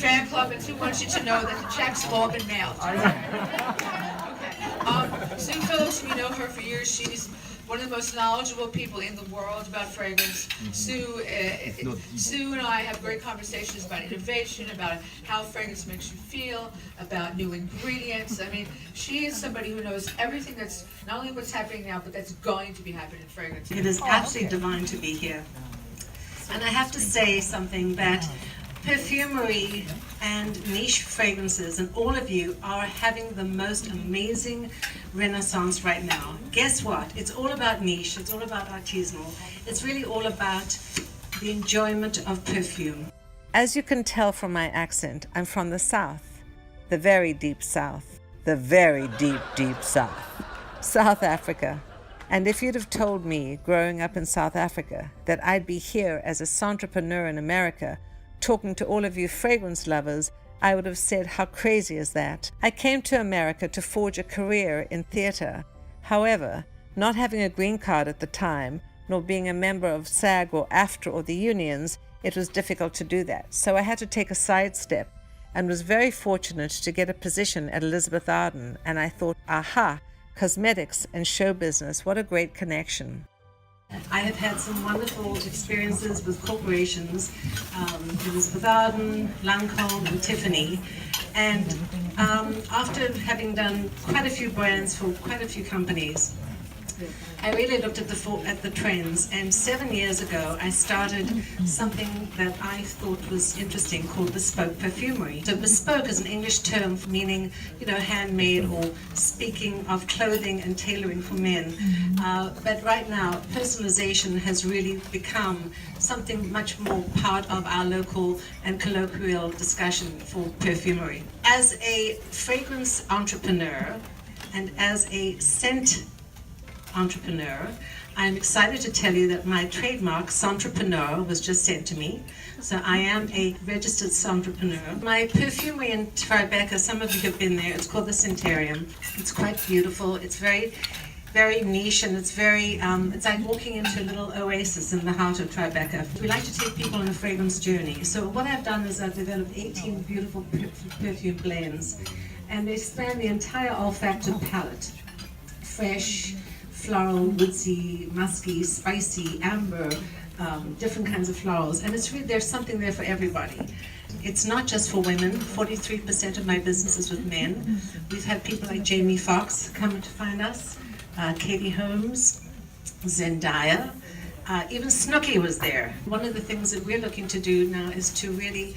fan club, and Sue wants you to know that the checks have all been mailed. Okay. Sue Phillips, we know her for years. She's one of the most knowledgeable people in the world about fragrance. Sue and I have great conversations about innovation, about how fragrance makes you feel, about new ingredients. I mean, she is somebody who knows everything that's not only what's happening now, but that's going to be happening in fragrance. It is absolutely divine to be here. And I have to say something, that perfumery and niche fragrances, and all of you are having the most amazing renaissance right now. Guess what? It's all about niche, it's all about artisanal. It's really all about the enjoyment of perfume. As you can tell from my accent, I'm from the South, the very deep South, the very deep, deep South, South Africa. And if you'd have told me growing up in South Africa that I'd be here as a Scenterpreneur in America talking to all of you fragrance lovers, I would have said, how crazy is that? I came to America to forge a career in theater. However, not having a green card at the time, nor being a member of SAG or AFTRA or the unions, it was difficult to do that. So I had to take a sidestep and was very fortunate to get a position at Elizabeth Arden. And I thought, aha, cosmetics and show business, what a great connection. I have had some wonderful experiences with corporations, Elizabeth Arden, Lancome, and Tiffany. And after having done quite a few brands for quite a few companies, I really looked at the trends, and 7 years ago I started something that I thought was interesting called bespoke perfumery. So bespoke is an English term meaning, handmade, or speaking of clothing and tailoring for men. But right now, personalization has really become something much more part of our local and colloquial discussion for perfumery. As a fragrance entrepreneur and as a scent entrepreneur, I'm excited to tell you that my trademark, Scenterpreneur, was just sent to me. So I am a registered Scenterpreneur. My perfumery in Tribeca, some of you have been there, it's called the Centurium. It's quite beautiful. It's very, very niche, and it's very, it's like walking into a little oasis in the heart of Tribeca. We like to take people on a fragrance journey. So what I've done is I've developed 18 beautiful perfume blends, and they span the entire olfactive palette. Fresh, floral, woodsy, musky, spicy, amber, different kinds of florals. And it's really, there's something there for everybody. It's not just for women. 43% of my business is with men. We've had people like Jamie Foxx come to find us, Katie Holmes, Zendaya, even Snooki was there. One of the things that we're looking to do now is to really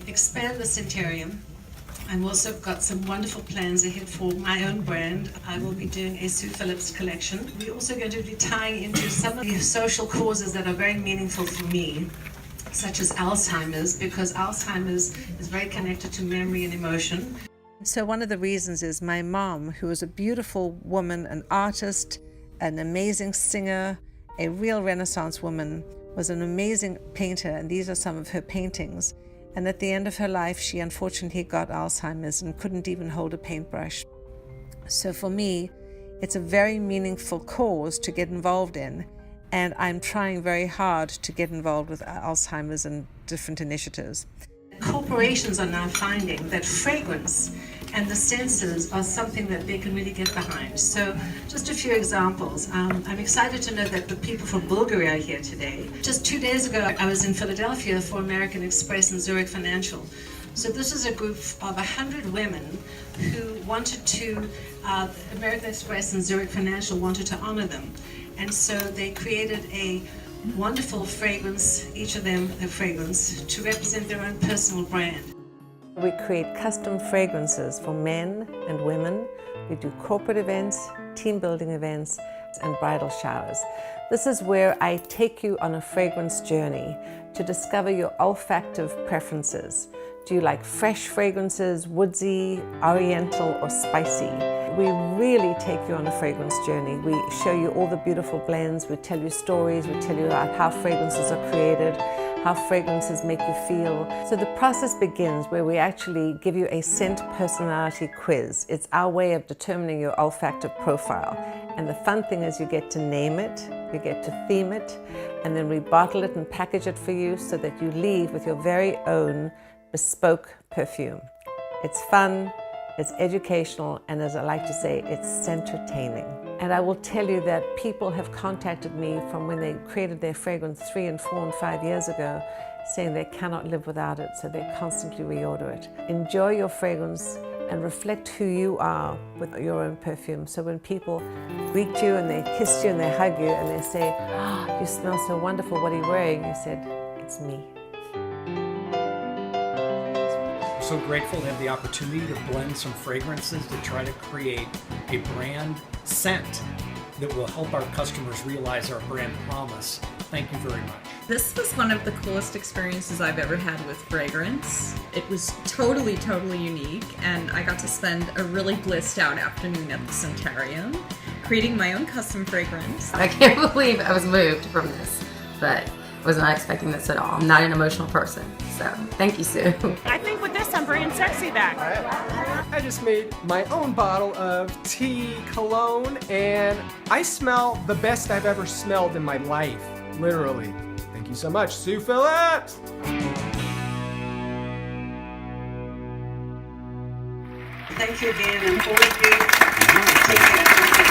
expand the Scenterium. I've also got some wonderful plans ahead for my own brand. I will be doing a Sue Phillips collection. We're also going to be tying into some of the social causes that are very meaningful for me, such as Alzheimer's, because Alzheimer's is very connected to memory and emotion. So one of the reasons is my mom, who was a beautiful woman, an artist, an amazing singer, a real Renaissance woman, was an amazing painter, and these are some of her paintings. And at the end of her life, she unfortunately got Alzheimer's and couldn't even hold a paintbrush. So for me, it's a very meaningful cause to get involved in, and I'm trying very hard to get involved with Alzheimer's and different initiatives. Corporations are now finding that fragrance and the senses are something that they can really get behind. So just a few examples. I'm excited to know that the people from Bulgaria are here today. Just 2 days ago, I was in Philadelphia for American Express and Zurich Financial. So this is a group of 100 women who wanted to, American Express and Zurich Financial wanted to honor them. And so they created a wonderful fragrance, each of them a fragrance, to represent their own personal brand. We create custom fragrances for men and women. We do corporate events, team building events, and bridal showers. This is where I take you on a fragrance journey to discover your olfactive preferences. Do you like fresh fragrances, woodsy, oriental, or spicy? We really take you on a fragrance journey. We show you all the beautiful blends, we tell you stories, we tell you about how fragrances are created, how fragrances make you feel. So the process begins where we actually give you a scent personality quiz. It's our way of determining your olfactive profile. And the fun thing is you get to name it, you get to theme it, and then we bottle it and package it for you so that you leave with your very own bespoke perfume. It's fun, it's educational, and as I like to say, it's entertaining. And I will tell you that people have contacted me from when they created their fragrance 3 and 4 and 5 years ago, saying they cannot live without it, so they constantly reorder it. Enjoy your fragrance and reflect who you are with your own perfume. So when people greet you and they kiss you and they hug you and they say, "Oh, you smell so wonderful, what are you wearing?" You said, "It's me." So grateful to have the opportunity to blend some fragrances to try to create a brand scent that will help our customers realize our brand promise. Thank you very much. This was one of the coolest experiences I've ever had with fragrance. It was totally unique, and I got to spend a really blissed out afternoon at the Scenterprises creating my own custom fragrance. I can't believe I was moved from this, but was not expecting this at all. I'm not an emotional person, so thank you, Sue. I think with this I'm bringing sexy back. I just made my own bottle of tea cologne, and I smell the best I've ever smelled in my life, literally. Thank you so much, Sue Phillips! Thank you again, and all of you. Take care.